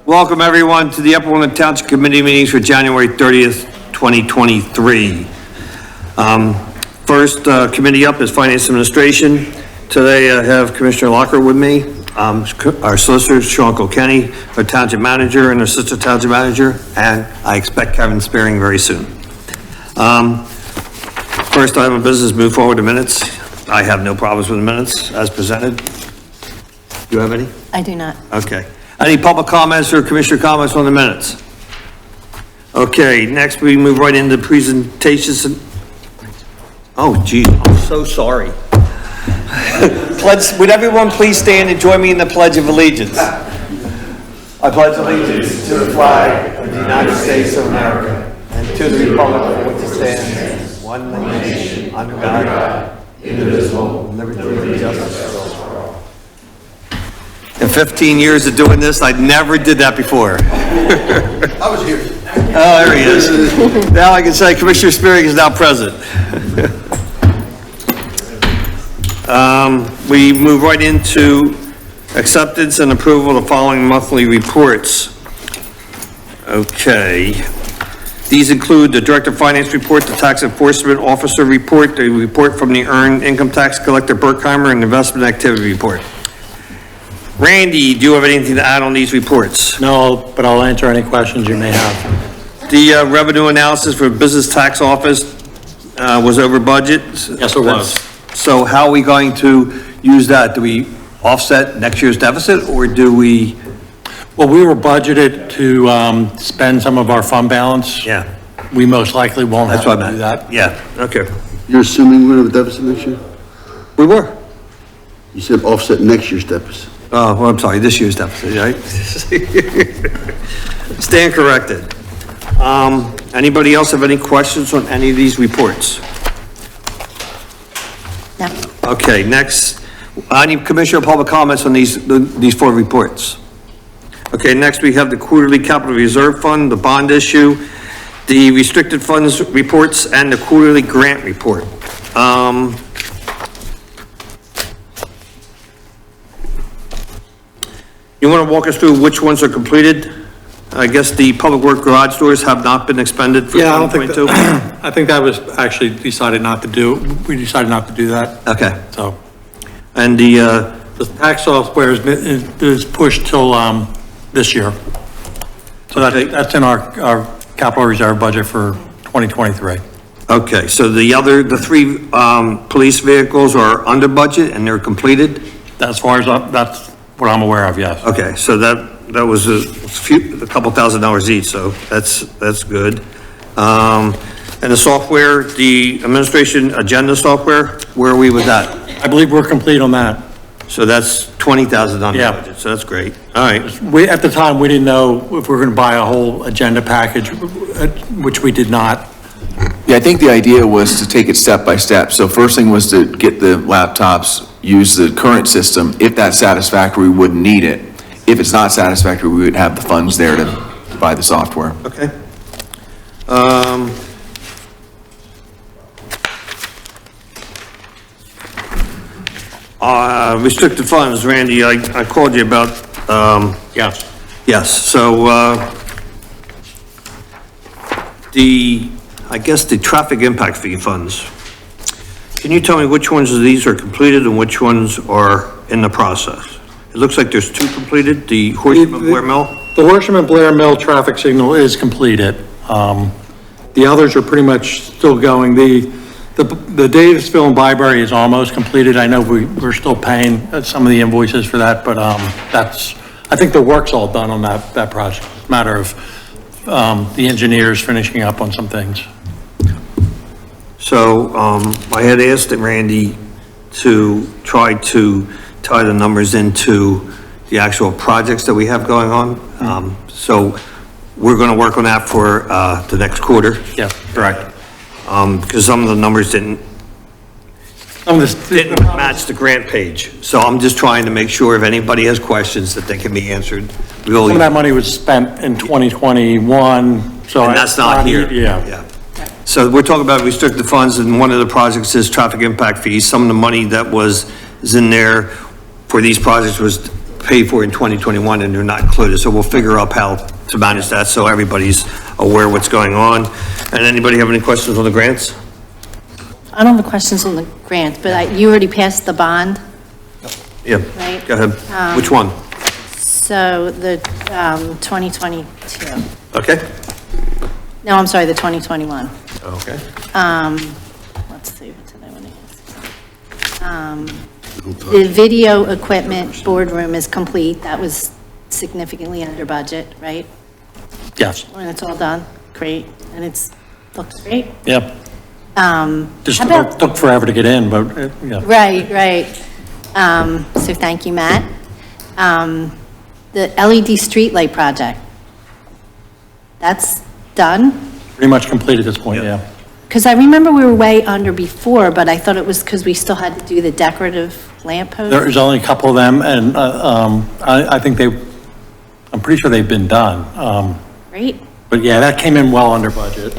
Welcome everyone to the Upper Woodland Township Committee meetings for January 30th, 2023. First committee up is Finance Administration. Today I have Commissioner Locker with me, our solicitor, Sean Kilkenny, our Township Manager and Assistant Township Manager, and I expect Kevin Spearing very soon. First item of business, move forward to minutes. I have no problems with the minutes as presented. Do you have any? I do not. Okay. Any public comments or commissioner comments on the minutes? Okay, next we move right into presentations. Oh, gee, I'm so sorry. Would everyone please stand and join me in the Pledge of Allegiance? I pledge allegiance to the flag of the United States of America and to the republic for which it stands, one nation, under God, indivisible, liberty and justice for all. In 15 years of doing this, I never did that before. I was here. Oh, there he is. Now I can say Commissioner Spearing is now present. We move right into acceptance and approval of the following monthly reports. Okay. These include the Director of Finance report, the Tax Enforcement Officer report, the report from the Earned Income Tax Collector Berkheimer, and Investment Activity report. Randy, do you have anything to add on these reports? No, but I'll answer any questions you may have. The revenue analysis for Business Tax Office was over budget? Yes, it was. So how are we going to use that? Do we offset next year's deficit, or do we? Well, we were budgeted to spend some of our fund balance. Yeah. We most likely won't have That's what to I do meant. that. Yeah, okay. You're assuming we're going to have a deficit next year? We were. You said offset next year's deficit. Oh, well, I'm sorry, this year's deficit, right? Stand corrected. Anybody else have any questions on any of these reports? No. Okay, next, I need Commissioner public comments on these four reports. Okay, next we have the quarterly capital reserve fund, the bond issue, the restricted funds reports, and the quarterly grant report. You want to walk us through which ones are completed? I guess the public work garage doors have not been expended for 2022? I think that was actually decided not to do. We decided not to do that. Okay. So, And the tax software is pushed till this year. So that's in our capital reserve budget for 2023. okay, so the three police vehicles are under budget and they're completed? As far as that's what I'm aware of, yes. Okay, so that was a couple $1,000s each, so that's good. And the software, the administration agenda software, where are we with that? I believe we're complete on that. So that's $20,000 on the Yeah. budget, so that's great. All right, At the time, we didn't know if we were going to buy a whole agenda package, which we did not. Yeah, I think the idea was to take it step by step. So first thing was to get the laptops, use the current system. If that's satisfactory, we wouldn't need it. If it's not satisfactory, we would have the funds there to buy the software. okay. Restricted funds, Randy, I called you about, Yes. yes, so, I guess the traffic impact fee funds. Can you tell me which ones of these are completed and which ones are in the process? It looks like there's two completed, the Horsham and Blair Mill? The Horsham and Blair Mill traffic signal is completed. The others are pretty much still going. The Davisville and Byberry is almost completed. I know we're still paying some of the invoices for that, but I think the work's all done on that project. It's a matter of the engineers finishing up on some things. So, I had asked Randy to try to tie the numbers into the actual projects that we have going on. So we're gonna work on that for, the next quarter. Yeah, correct. Because some of the numbers didn't match the grant page. So I'm just trying to make sure if anybody has questions that they can be answered. Some of that money was spent in 2021, so. And that's not here. Yeah. So we're talking about restricted funds, and one of the projects is traffic impact fees. Some of the money that is in there for these projects was paid for in 2021 and they're not included. So we'll figure out how to manage that so everybody's aware what's going on. And anybody have any questions on the grants? I don't have questions on the grant, but you already passed the bond, Yeah, right? go ahead. Which one? So the 2022. Okay. No, I'm sorry, the 2021. Okay. Let's see, what did I want to ask? The video equipment boardroom is complete. That was significantly under budget, right? Yes, When it's all done, great, and looks great. yep. Just How about- took forever to get in, but, yeah. Right. So thank you, Matt. The LED streetlight project, that's done? Pretty much complete at this point, Yeah. yeah. Because I remember we were way under before, but I thought it was because we still had to do the decorative lamp posts. There's only a couple of them, and I think I'm pretty sure they've been done. Right? But yeah, that came in well under budget.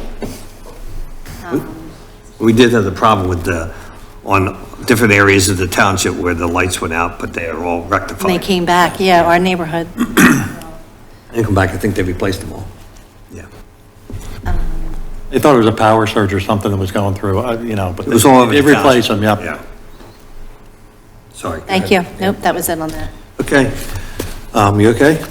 We did have the problem with on different areas of the township where the lights went out, but they are all And rectified. they came back, yeah, our neighborhood. They come back, I think they replaced them all. Yeah. They thought it was a power surge or something that was going through, but It was all over they the replaced them, township. yep. Yeah. Sorry. go Thank you. ahead. Nope, that was it on that. Okay. You okay?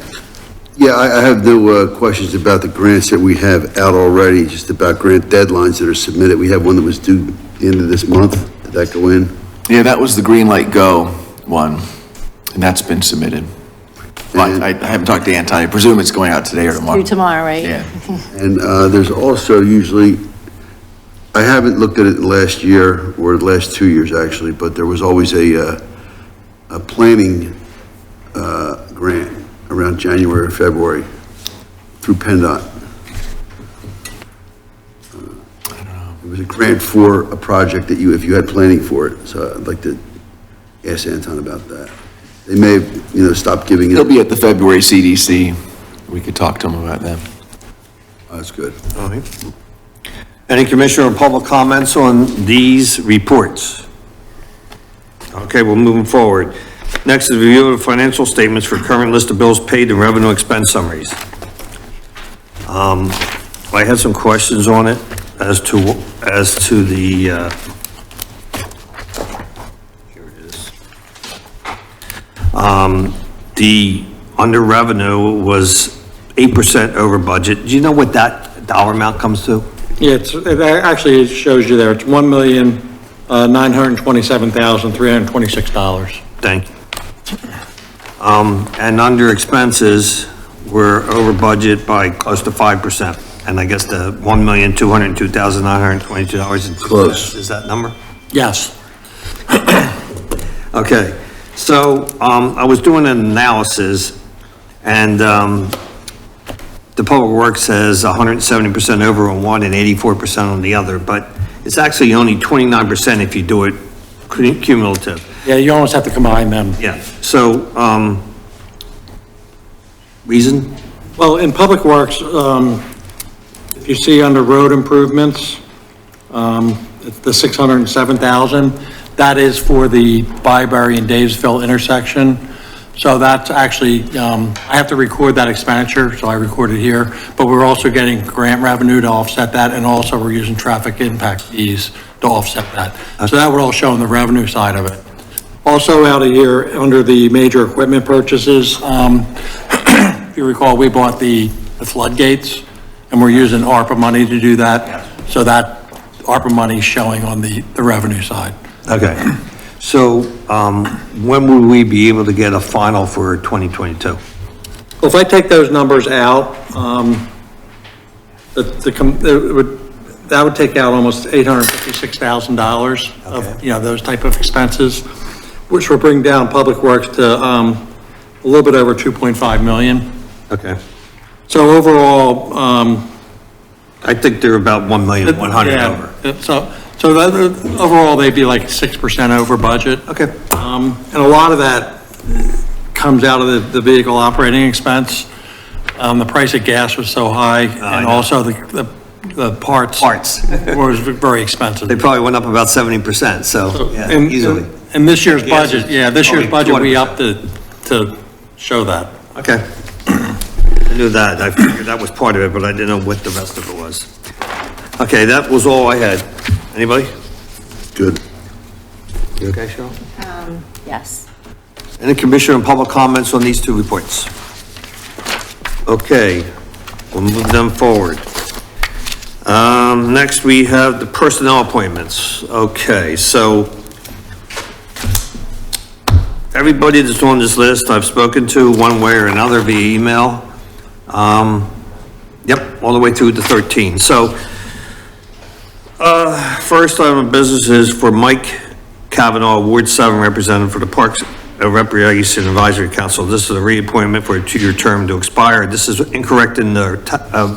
Yeah, I have no questions about the grants that we have out already, just about grant deadlines that are submitted. We have one that was due the end of this month. Did that go in? Yeah, that was the Green Light Go one, and that's been submitted. But I haven't talked to Anton. I presume it's going out today or tomorrow. Through tomorrow, right? Yeah. And there's also usually, I haven't looked at it last year, or the last 2 years actually, but there was always a planning grant around January or February through PennDOT. It was a grant for a project that if you had planning for it, so I'd like to ask Anton about that. They may have, stopped giving it. He'll be at the February CDC. We could talk to him about that. That's good. All right. Any commissioner or public comments on these reports? Okay, we're moving forward. Next is review of financial statements for current list of bills paid and revenue expense summaries. I had some questions on it as to the, here it is. The under revenue was 8% over budget. Do you know what that dollar amount comes to? Yeah, it shows you there, it's $1,927,326. Thank you. And under expenses, we're over budget by close to 5%. And I guess the $1,202,922 is Close. Is that number? Yes, Okay, so, I was doing an analysis and, the Public Works says 170% over on one and 84% on the other, but it's actually only 29% if you do it cumulative. yeah, you almost have to combine them. Yeah, so, reason? Well, in Public Works, if you see under road improvements, it's the 607,000, that is for the Byberry and Davisville intersection. So that's actually, I have to record that expenditure, so I record it here, but we're also getting grant revenue to offset that, and also we're using traffic impact fees to offset that. So that would all show on the revenue side of it. Also out of here, under the major equipment purchases, if you recall, we bought the floodgates, and we're using ARPA money to do that. So that ARPA money is showing on the revenue side. Okay, so, when will we be able to get a final for 2022? Well, if I take those numbers out, that would take out almost $856,000 of, those type of expenses, which will bring down Public Works to, a little bit over 2.5 million. Okay. So overall, I think they're about 1,100,000 over. So that, overall, they'd be like 6% over budget. Okay. And a lot of that comes out of the vehicle operating expense. The price of gas was so high, and know. also the parts. Parts. Was very expensive. They probably went up about 70%, so, yeah, And- easily. And this year's Gas is budget, this year's probably budget, we 20%. upped it to show that. Okay. I knew that. I figured that was part of it, but I didn't know what the rest of it was. Okay, that was all I had. Anybody? Good. You okay, Cheryl? Yes. Any commissioner and public comments on these two reports? Okay, we'll move them forward. Next, we have the personnel appointments. Okay, so everybody that's on this list, I've spoken to one way or another via email. Yep, all the way through to 13. So, first item of business is for Mike Kavanaugh, Ward 7 representative for the Parks and Recreation Advisory Council. This is a reappointment for a 2-year term to expire. This is incorrect in the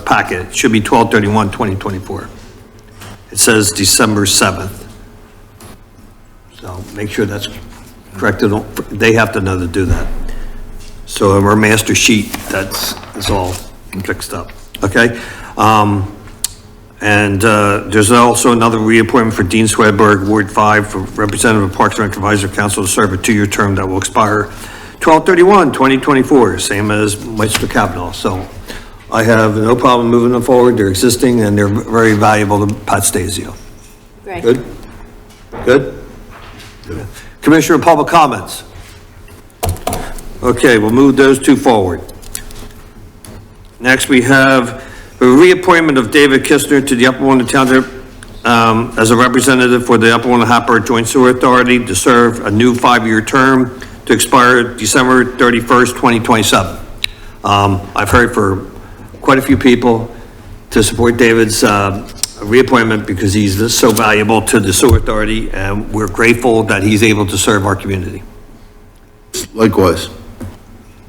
packet. It should be 12/31/2024. It says December 7th. So make sure that's corrected. They have to know to do that. So our master sheet, it's all fixed up, okay? There's also another reappointment for Dean Swedberg, Ward 5, for Representative of Parks and Rec Advisory Council to serve a 2-year term that will expire 12/31/2024, same as Mr. Kavanaugh. So I have no problem moving them forward. They're existing and they're very valuable to Pat Stasio. Great. Good? Good? Commissioner of Public Comments? Okay, we'll move those two forward. Next, we have a reappointment of David Kistner to the Upper Warren Township as a representative for the Upper Warren Happer Joint Sewer Authority to serve a new 5-year term to expire December 31st, 2027. I've heard for quite a few people to support David's reappointment because he's so valuable to the Sewer Authority, and we're grateful that he's able to serve our community. Likewise,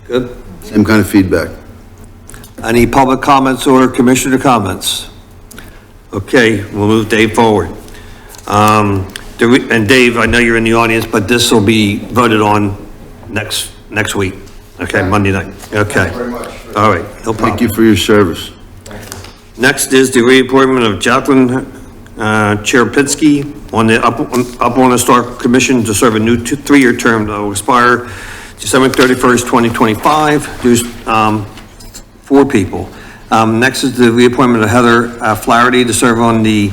Good? same kind of feedback. Any public comments or commissioner comments? Okay, we'll move Dave forward. And Dave, I know you're in the audience, but this will be voted on next week, okay, Monday night, okay. Thank you very much. All right, no problem. Thank you for your service. Next is the reappointment of Jacqueline Cherpinski on the Upper Historical Commission to serve a new 3-year term that will expire December 31st, 2025. There's 4 people. Next is the reappointment of Heather Flaherty to serve on the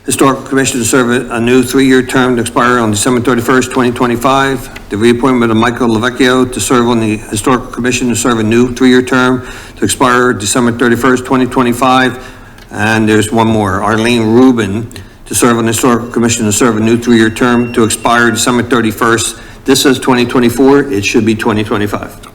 Historical Commission to serve a new 3-year term to expire on December 31st, 2025. The reappointment of Michael Lavecchio to serve on the Historical Commission to serve a new 3-year term to expire December 31st, 2025. And there's one more, Arlene Rubin to serve on the Historical Commission to serve a new 3-year term to expire December 31st. This says 2024, it should be 2025.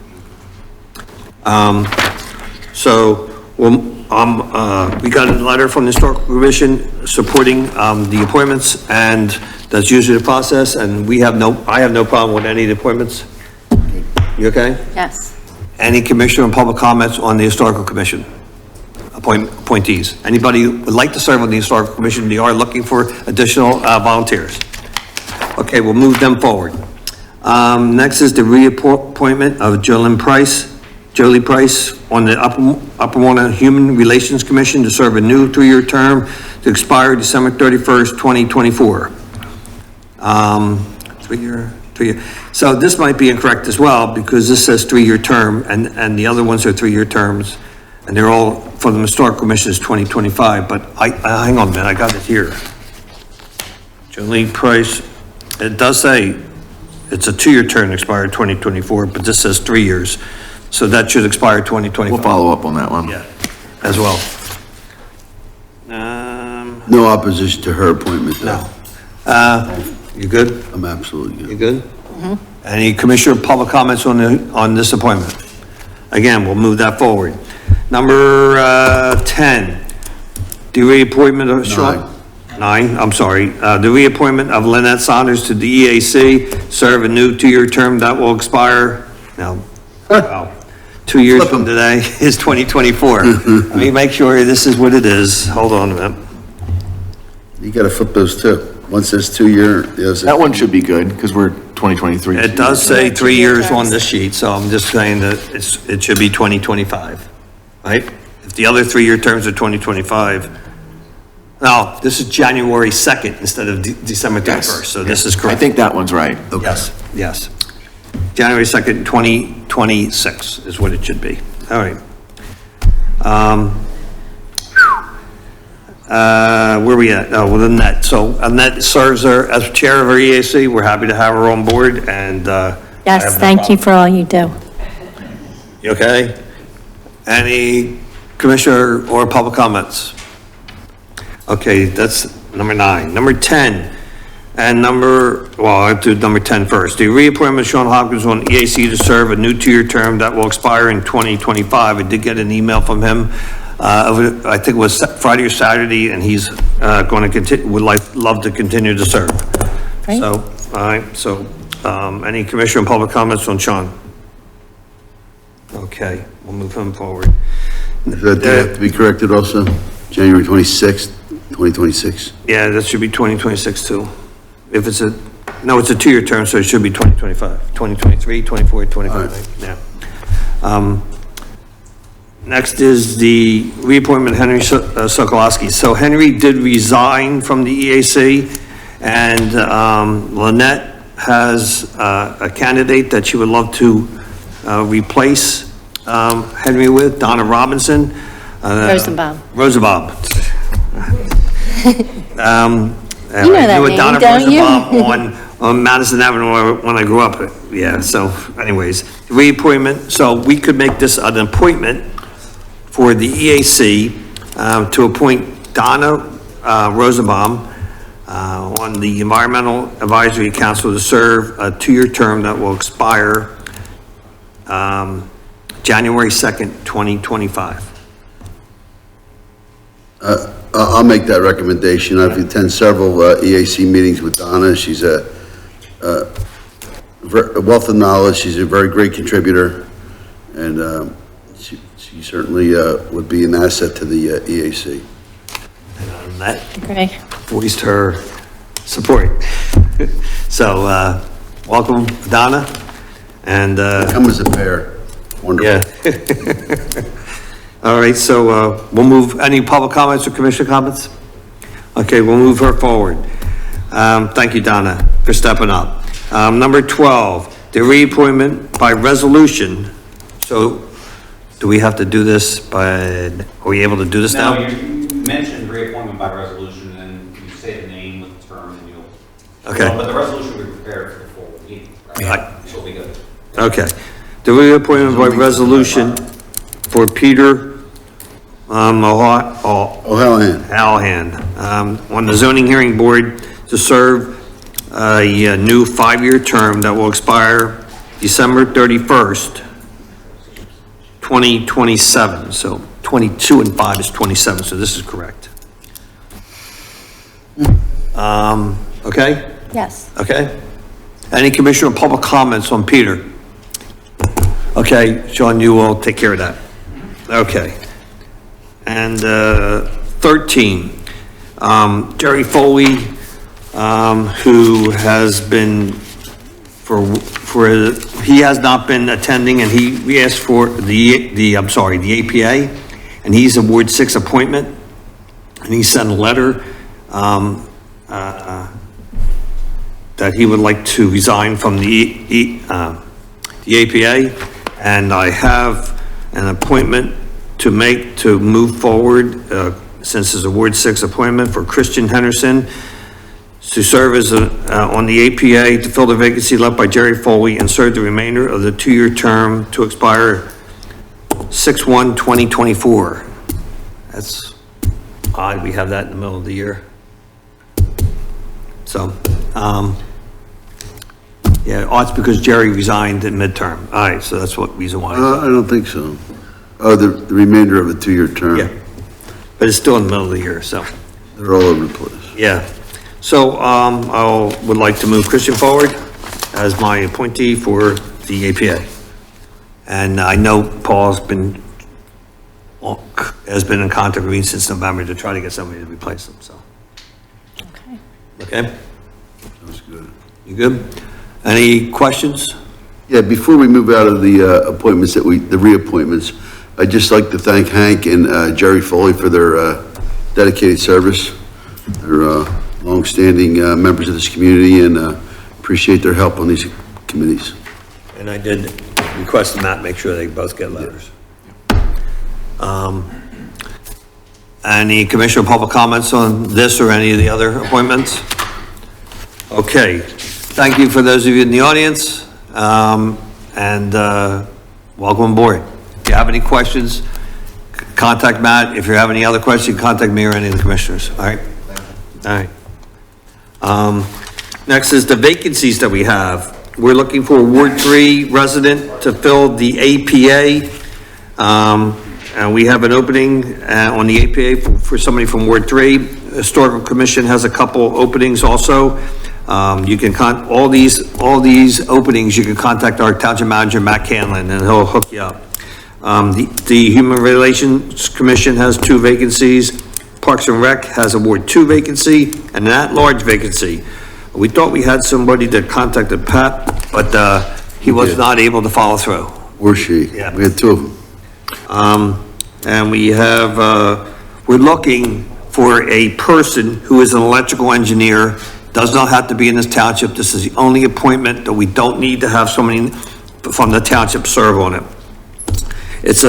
We got a letter from the Historical Commission supporting the appointments, and that's usually the process, and I have no problem with any of the appointments. You okay? Yes. Any commissioner and public comments on the Historical Commission? Appointees? Anybody who would like to serve on the Historical Commission? They are looking for additional volunteers. Okay, we'll move them forward. Next is the reappointment of Jolie Price on the Upper Warren Human Relations Commission to serve a new 3-year term to expire December 31st, 2024. 3-year. So this might be incorrect as well because this says 3-year term and the other ones are 3-year terms and they're all for the Historical Commission is 2025, but hang on a minute, I got it here. Jolie Price, it does say it's a 2-year term expired 2024, but this says 3 years. So that should expire 2025. We'll follow up on that one. Yeah, as well. No opposition to her appointment, though. No. You good? I'm absolutely You good. good? Any commissioner public comments on this appointment? Again, we'll move that forward. Number 10, the reappointment of Sean. 9, I'm sorry. The reappointment of Lynette Saunders to the EAC, serve a new 2-year term that will expire, now, wow, 2 years from today is 2024. Let me make sure this is what it is. Hold on a minute. You gotta flip those two. One says 2-year, the other says. That one should be good, because we're 2023. It does say 3 years on this sheet, so I'm just saying that it should be 2025, right? If the other 3-year terms are 2025, now, this is January 2nd instead of December 31st, so this is correct. I think that one's right. Yes, yes. January 2nd, 2026 is what it should be. All right. Where we at? Oh, well, Annette. So Annette serves as chair of our EAC. We're happy to have her on board, and I have Yes, no thank you problem. for all you do. You okay? Any commissioner or public comments? Okay, that's number 9. Number 10, and I'll do number 10 first. The reappointment of Sean Hopkins on EAC to serve a new 2-year term that will expire in 2025. I did get an email from him, I think it was Friday or Saturday, and he's going to continue, love to continue to serve. Great. So, all right, so, any commissioner and public comments on Sean? Okay, we'll move him forward. Does that have to be corrected also? January 26th, 2026? Yeah, that should be 2026 too. If it's no, it's a 2-year term, so it should be 2025, 2023, 24, 25, yeah. Next is the reappointment of Henry Sokolowski. So Henry did resign from the EAC, and Lynette has a candidate that she would love to replace Henry with, Donna Robinson. Rosenbaum. Rosenbaum. You know that I knew a name, Donna don't you? Rosenbaum on Madison Avenue when I grew up. Yeah, so anyways, reappointment, so we could make this an appointment for the EAC to appoint Donna Rosenbaum on the Environmental Advisory Council to serve a 2-year term that will expire January 2nd, 2025. I'll make that recommendation. I've attended several EAC meetings with Donna. She's a wealth of knowledge. She's a very great contributor, and she certainly would be an asset to the EAC. And that Great. voiced her support. So, welcome, Donna, and, Come as a pair. Wonderful. yeah. All right, so, we'll move, any public comments or commissioner comments? Okay, we'll move her forward. Thank you, Donna, for stepping up. Number 12, the reappointment by resolution. So, do we have to do this by, are we able to do this now? No, you mentioned reappointment by resolution, and you say the name with the term, and you'll. Okay. But the resolution will be prepared for the full meeting, right? So we go. Okay. The reappointment by resolution for Peter Hallahan on the zoning hearing board to serve a new 5-year term that will expire December 31st, 2027. So 22 and 5 is 27, so this is correct. Okay? Yes. Okay. Any commissioner or public comments on Peter? Okay, Sean, you will take care of that. Okay. And 13, Jerry Foley, who has been he has not been attending, and we asked for the APA, and he's a Ward 6 appointment, and he sent a letter that he would like to resign from the APA, and I have an appointment to make to move forward, since it's a Ward 6 appointment for Christian Henderson to serve as on the APA to fill the vacancy left by Jerry Foley and serve the remainder of the 2-year term to expire 6/1/2024. That's odd, we have that in the middle of the year. So, yeah, it's because Jerry resigned in midterm. All right, so that's what reason why. I don't think so. Oh, the remainder of a 2-year term. Yeah, but it's still in the middle of the year, so, They're all over the place. yeah. So, I would like to move Christian forward as my appointee for the APA. And I know Paul's has been in contact with me since November to try to get somebody to replace him, so. Okay. Okay, That's good. you good? Any questions? Yeah, before we move out of the appointments the reappointments, I'd just like to thank Hank and Jerry Foley for their dedicated service. They're longstanding members of this community, and appreciate their help on these committees. And I did request Matt make sure they both get letters. Any commissioner public comments on this or any of the other appointments? Okay, thank you for those of you in the audience, and welcome aboard. If you have any questions, contact Matt. If you have any other questions, contact me or any of the commissioners, all right? All right. Next is the vacancies that we have. We're looking for a Ward 3 resident to fill the APA. And we have an opening on the APA for somebody from Ward 3. Historical Commission has a couple openings also. You can all these openings, you can contact our township manager, Matt Canlin, and he'll hook you up. The Human Relations Commission has 2 vacancies. Parks and Rec has a Ward 2 vacancy and an at-large vacancy. We thought we had somebody that contacted Pat, but he was not able to follow through. Or she. Yeah. We had 2 of them. And we have, we're looking for a person who is an electrical engineer, does not have to be in this township. This is the only appointment that we don't need to have somebody from the township serve on it. It's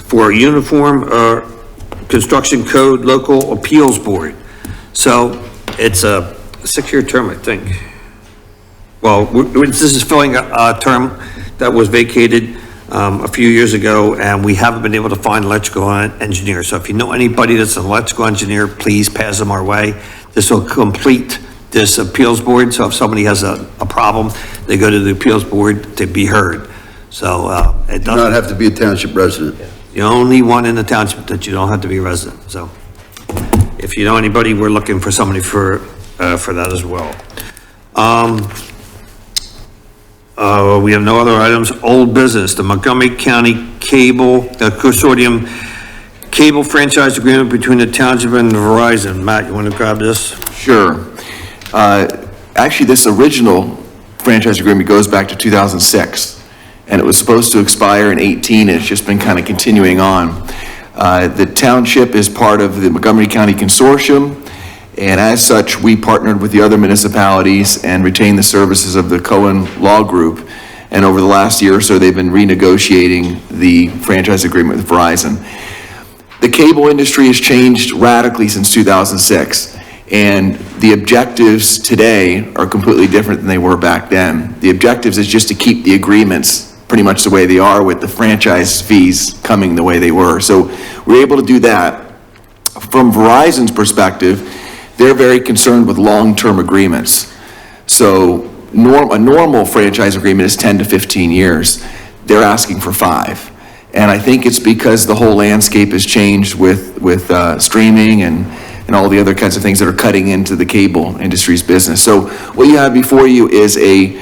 for a uniform, construction code local appeals board. So it's a 6-year term, I think. Well, this is filling a term that was vacated a few years ago, and we haven't been able to find electrical engineer. So if you know anybody that's an electrical engineer, please pass them our way. This will complete this appeals board. So if somebody has a problem, they go to the appeals board to be heard. So it Do not doesn't have to be a township resident. the only one in the township that you don't have to be a resident. So if you know anybody, we're looking for somebody for that as well. We have no other items. Old business, the Montgomery County Cable, the Consortium Cable Franchise Agreement between the township and Verizon. Matt, you want to grab this? Sure. Actually, this original franchise agreement goes back to 2006, and it was supposed to expire in 18, and it's just been kind of continuing on. The township is part of the Montgomery County Consortium, and as such, we partnered with the other municipalities and retained the services of the Cohen Law Group. And over the last year or so, they've been renegotiating the franchise agreement with Verizon. The cable industry has changed radically since 2006, and the objectives today are completely different than they were back then. The objectives is just to keep the agreements pretty much the way they are, with the franchise fees coming the way they were. So we're able to do that. From Verizon's perspective, they're very concerned with long-term agreements. So a normal franchise agreement is 10 to 15 years. They're asking for 5. And I think it's because the whole landscape has changed with streaming and all the other kinds of things that are cutting into the cable industry's business. So what you have before you is a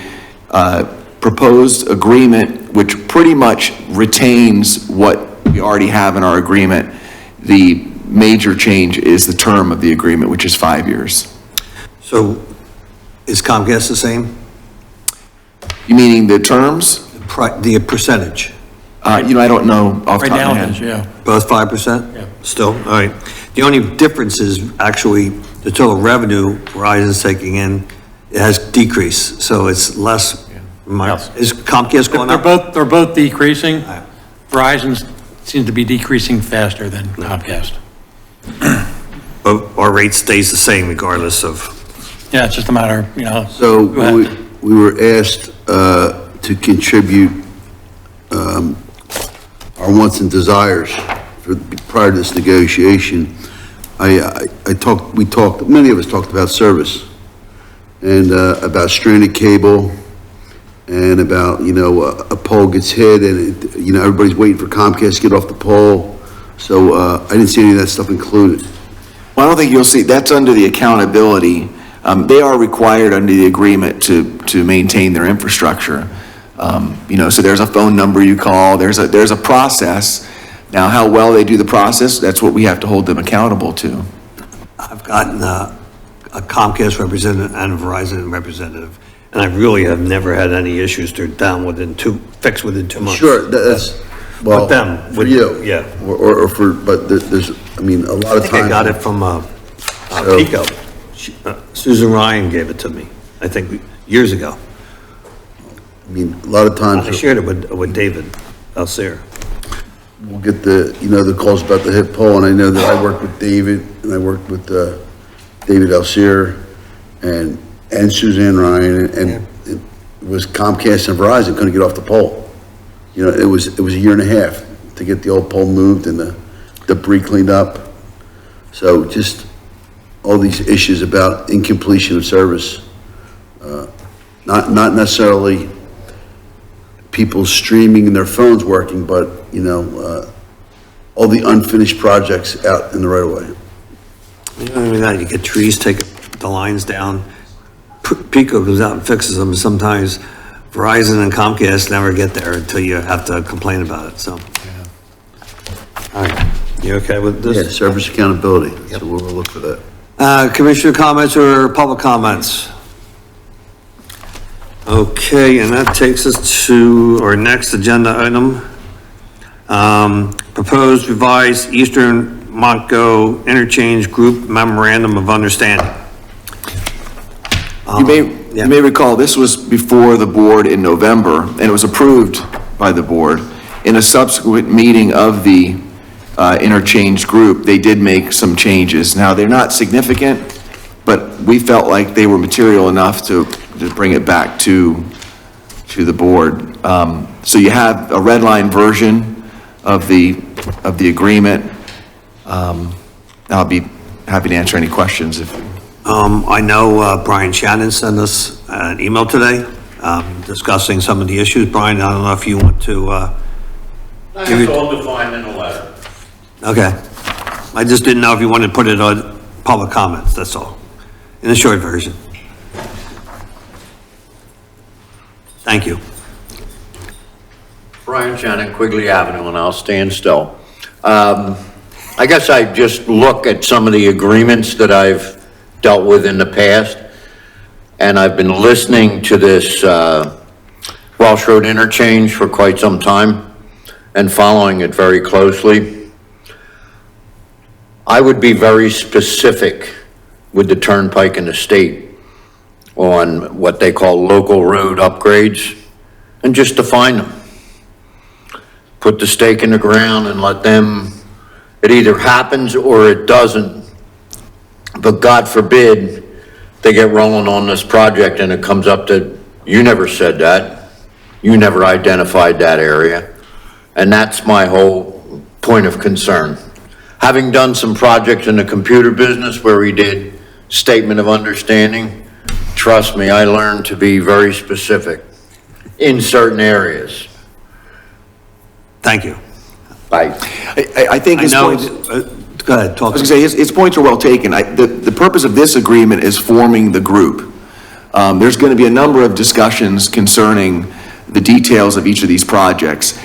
proposed agreement which pretty much retains what we already have in our agreement. The major change is the term of the agreement, which is 5 years. So is Comcast the same? You meaning the terms? The percentage? I don't know off the Right top of now my it head. is, yeah. Both 5%? Yeah. Still, all right. The only difference is actually the total revenue Verizon's taking in, it has decreased, so it's less. Is Comcast going up? They're both decreasing. Verizon seems to be decreasing faster than Comcast. But our rate stays the same regardless of, Yeah, it's just a matter, So Go ahead. we were asked to contribute our wants and desires prior to this negotiation. Many of us talked about service and about stranded cable and about, a pole gets hit and, everybody's waiting for Comcast to get off the pole. So I didn't see any of that stuff included. Well, I don't think you'll see, that's under the accountability. They are required under the agreement to maintain their infrastructure. So there's a phone number you call, there's a process. Now, how well they do the process, that's what we have to hold them accountable to. I've gotten a Comcast representative and a Verizon representative, and I really have never had any issues. They're down fixed within 2 months. Sure, that's, well, With them, for you. yeah. Or but there's, a lot I of think I times. got it from Pico. Susan Ryan gave it to me, I think, years ago. I mean, a lot of times. I shared it with David Alcier. We'll get the, the calls about the hip pole, and I know that I worked with David, and I worked with, David Alcier and Suzanne Ryan, and it was Comcast and Verizon couldn't get off the pole. It was a year and a half to get the old pole moved and the debris cleaned up. So just all these issues about incompletion of service, not necessarily people streaming and their phones working, but, all the unfinished projects out in the right of way. You get trees, take the lines down. Pico goes out and fixes them. Sometimes Verizon and Comcast never get there until you have to complain about it, so. All right, you okay with this? Yeah, service accountability, so we'll look for that. Commissioner comments or public comments? Okay, and that takes us to our next agenda item. Proposed revised Eastern Montgo Interchange Group Memorandum of Understanding. You may recall, this was before the board in November, and it was approved by the board. In a subsequent meeting of the interchange group, they did make some changes. Now, they're not significant, but we felt like they were material enough to bring it back to the board. So you have a red line version of the agreement. I'll be happy to answer any questions if. I know Brian Shannon sent us an email today discussing some of the issues. Brian, I don't know if you want to. It's all defined in the letter. Okay. I just didn't know if you wanted to put it on public comments, that's all, in a short version. Thank you. Brian Shannon, Quigley Avenue, and I'll stand still. I guess I just look at some of the agreements that I've dealt with in the past, and I've been listening to this Welsh Road interchange for quite some time and following it very closely. I would be very specific with the Turnpike and the state on what they call local road upgrades and just define them. Put the stake in the ground and let them, it either happens or it doesn't. But God forbid they get rolling on this project and it comes up that you never said that. You never identified that area. And that's my whole point of concern. Having done some projects in the computer business where we did statement of understanding, trust me, I learned to be very specific in certain areas. Thank you. Bye. I think his know, points. go ahead, talk. I was going to say, his points are well taken. The purpose of this agreement is forming the group. There's going to be a number of discussions concerning the details of each of these projects.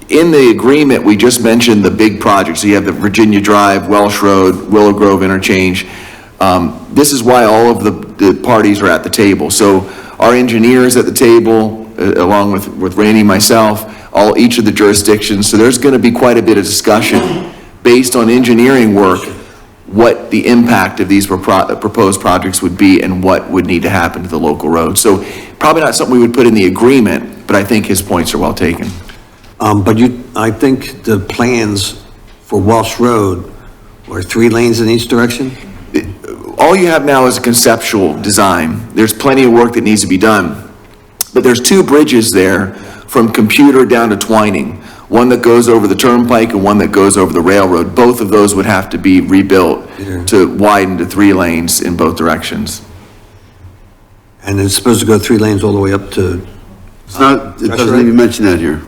In the agreement, we just mentioned the big projects. So you have the Virginia Drive, Welsh Road, Willow Grove interchange. This is why all of the parties are at the table. So our engineers at the table, along with Randy, myself, each of the jurisdictions. So there's going to be quite a bit of discussion based on engineering work, what the impact of these proposed projects would be and what would need to happen to the local road. So probably not something we would put in the agreement, but I think his points are well taken. But I think the plans for Welsh Road are 3 lanes in each direction? All you have now is a conceptual design. There's plenty of work that needs to be done. But there's 2 bridges there from Computer down to Twining. One that goes over the turnpike and one that goes over the railroad. Both of those would have to be rebuilt to widen to 3 lanes in both directions. And it's supposed to go 3 lanes all the way up to. It doesn't even mention that here.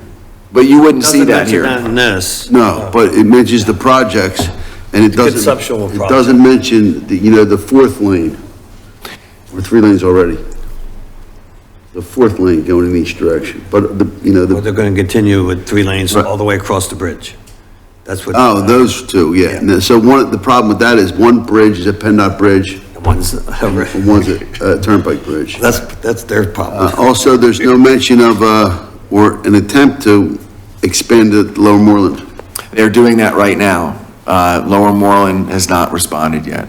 But you wouldn't see that here. Doesn't mention that in this. No, but it mentions the projects, and it conceptual doesn't, it project. doesn't mention the 4th lane. Or 3 lanes already. The 4th lane going in each direction, but But they're going to continue with 3 lanes all the way across the bridge. That's what. oh, those 2, yeah. And so the problem with that is one bridge is a PennDOT bridge, One's, and one's a Turnpike bridge. that's their problem. Also, there's no mention of, or an attempt to expand the Lower Moreland. They're doing that right now. Lower Moreland has not responded yet.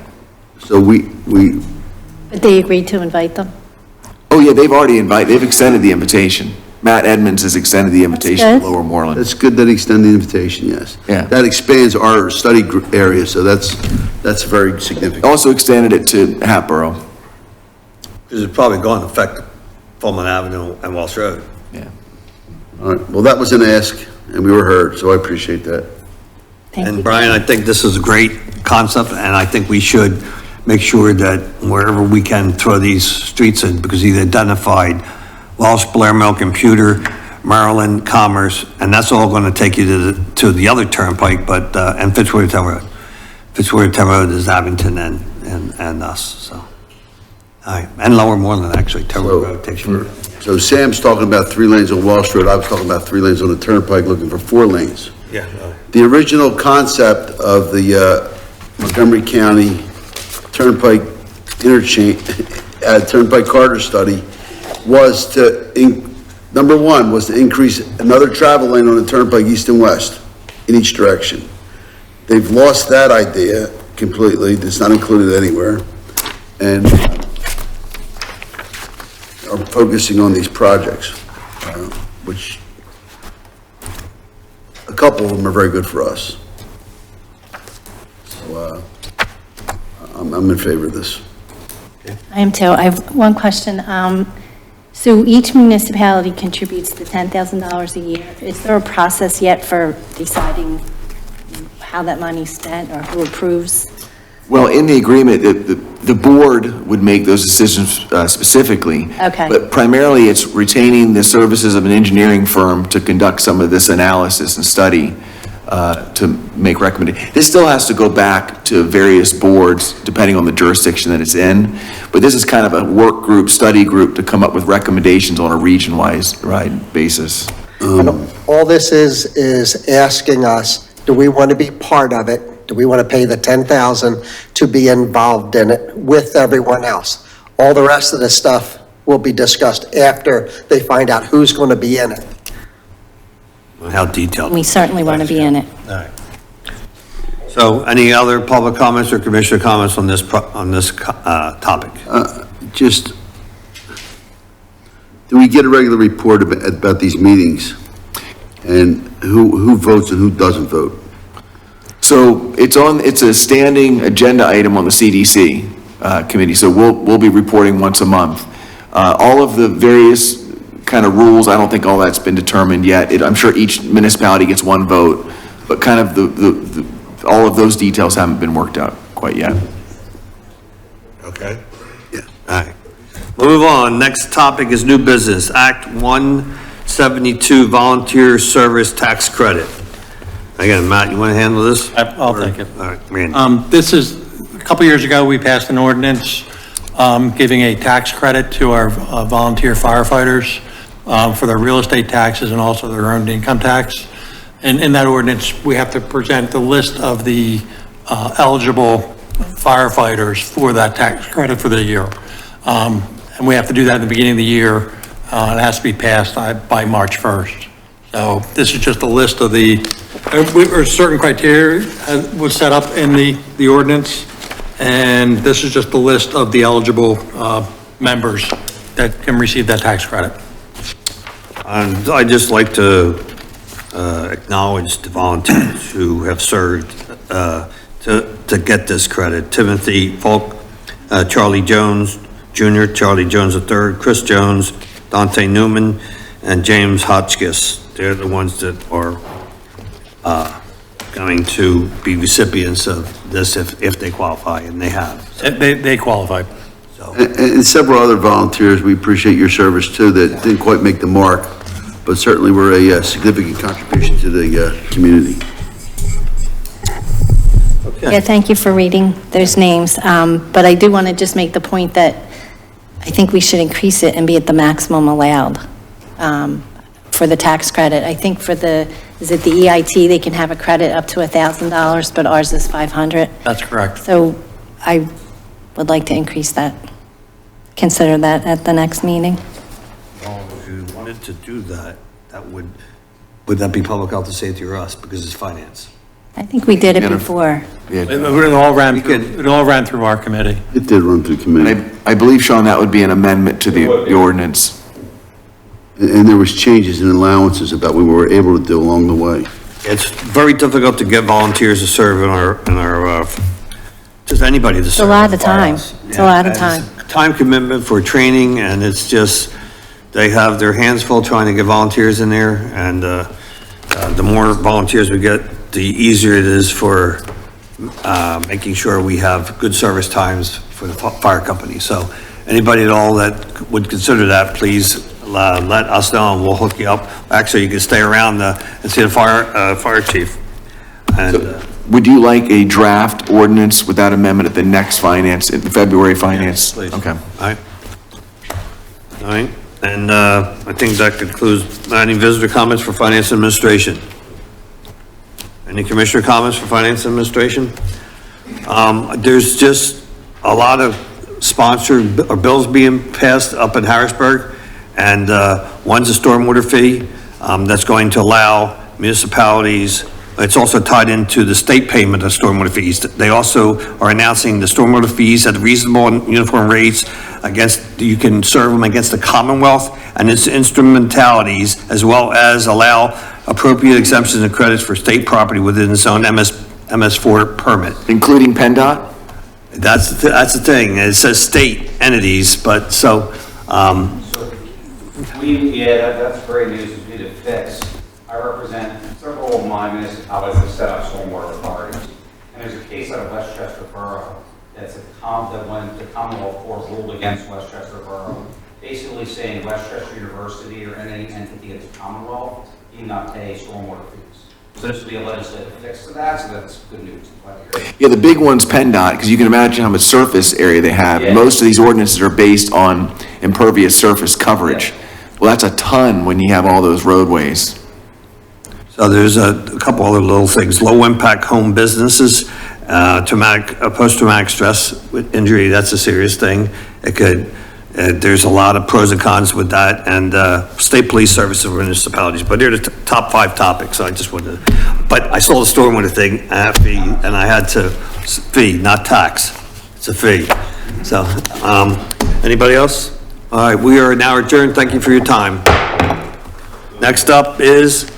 So But they agreed to invite them? oh yeah, they've extended the invitation. Matt Edmonds has extended the invitation to good. Lower Moreland. It's good that he extended the invitation, yes. Yeah. That expands our study area, so that's very significant. Also extended it to Hatboro. Because it's probably going to affect Fulton Avenue and Walsh Road. Yeah. All right, well, that was an ask, and we were heard, so I appreciate that. Thank And you. Brian, I think this is a great concept, and I think we should make sure that wherever we can throw these streets in, because he's identified Walsh, Blair Mill, Computer, Maryland, Commerce, and that's all going to take you to the other turnpike, but, and Fitzwatertown Road. Fitzwatertown Road is Abington and us, so. All right, and Lower Moreland, actually, Terrell Road takes you. So Sam's talking about 3 lanes on Walsh Road, I was talking about 3 lanes on the turnpike, looking for 4 lanes. Yeah. The original concept of the Montgomery County Turnpike interchange, Turnpike Corridor study was to, number 1 was to increase another travel lane on the turnpike east and west in each direction. They've lost that idea completely, it's not included anywhere, and are focusing on these projects, which a couple of them are very good for us. So, I'm in favor of this. I am too. I have one question. So each municipality contributes the $10,000 a year. Is there a process yet for deciding how that money's spent or who approves? Well, in the agreement, the board would make those decisions specifically. Okay. But primarily, it's retaining the services of an engineering firm to conduct some of this analysis and study to make recommendations. This still has to go back to various boards, depending on the jurisdiction that it's in. But this is kind of a work group, study group to come up with recommendations on a region-wide basis. And all this is asking us, do we want to be part of it? Do we want to pay the $10,000 to be involved in it with everyone else? All the rest of the stuff will be discussed after they find out who's going to be in it. How detailed. We certainly want to be in it. All right. So any other public comments or commissioner comments on this, topic? Just, do we get a regular report about these meetings? And who votes and who doesn't vote? So it's a standing agenda item on the CDC committee, so we'll be reporting once a month. All of the various kind of rules, I don't think all that's been determined yet. I'm sure each municipality gets 1 vote, but kind of all of those details haven't been worked out quite yet. Okay. Yeah. All right. We'll move on. Next topic is new business. Act 172 Volunteer Service Tax Credit. Again, Matt, you want to handle this? I'll take it. All right, Randy. This is, a couple years ago, we passed an ordinance giving a tax credit to our volunteer firefighters for their real estate taxes and also their earned income tax. And in that ordinance, we have to present the list of the eligible firefighters for that tax credit for the year. And we have to do that in the beginning of the year. It has to be passed by March 1st. So this is just a list of certain criteria was set up in the ordinance. And this is just the list of the eligible members that can receive that tax credit. And I'd just like to acknowledge the volunteers who have served to get this credit. Timothy Falk, Charlie Jones Jr., Charlie Jones III, Chris Jones, Dante Newman, and James Hotchkiss. They're the ones that are going to be recipients of this if they qualify, and they have. So, They qualify. And several other volunteers, we appreciate your service too, that didn't quite make the mark, but certainly were a significant contribution to the community. Yeah, thank you for reading those names. But I do want to just make the point that I think we should increase it and be at the maximum allowed for the tax credit. I think for is it the EIT, they can have a credit up to $1,000, but ours is $500. That's correct. So I would like to increase that. Consider that at the next meeting. if you wanted to do that, would that be public health and safety or us, because it's finance? I think we did it before. It all ran through our committee. It did run through committee. I believe, Sean, that would be an amendment to the ordinance. And there was changes in allowances about we were able to do along the way. It's very difficult to get volunteers to serve in our, just anybody to serve. It's a lot in of the time. firehouse. It's a lot of Yeah, and time. it's time commitment for training, and it's just, they have their hands full trying to get volunteers in there, and the more volunteers we get, the easier it is for making sure we have good service times for the fire company. So anybody at all that would consider that, please let us know, and we'll hook you up. Actually, you can stay around and see the fire chief. And Would you like a draft ordinance with that amendment at the next finance, at the February finance? please. Okay. All right. All right, and I think that concludes any visitor comments for finance administration. Any commissioner comments for finance administration? There's just a lot of sponsored or bills being passed up in Harrisburg, and one's a stormwater fee that's going to allow municipalities. It's also tied into the state payment of stormwater fees. They also are announcing the stormwater fees at reasonable and uniform rates against, you can serve them against the Commonwealth and its instrumentalities, as well as allow appropriate exemptions and credits for state property within its own MS4 permit. Including PennDOT? That's the thing. It says state entities, but so, That's great news, we need to fix. I represent several of my municipalities that set up stormwater authorities. And there's a case out of Westchester Borough that when the Commonwealth Court ruled against Westchester Borough, basically saying Westchester University or any entity of the Commonwealth need not pay stormwater fees. So this would be a legislative fix to that, so that's good news. Yeah, the big one's PennDOT, because you can imagine how much surface area they have. Yeah. Most of these ordinances are based on impervious surface coverage. Well, that's a ton when you have all those roadways. so there's a couple other little things. Low impact home businesses, post-traumatic stress with injury, that's a serious thing. It could, there's a lot of pros and cons with that, and state police services for municipalities, but they're the top 5 topics, so I just wanted to, but I saw the stormwater thing, fee, and I had to, fee, not tax, it's a fee. So, anybody else? All right, we are now adjourned, thank you for your time. Next up is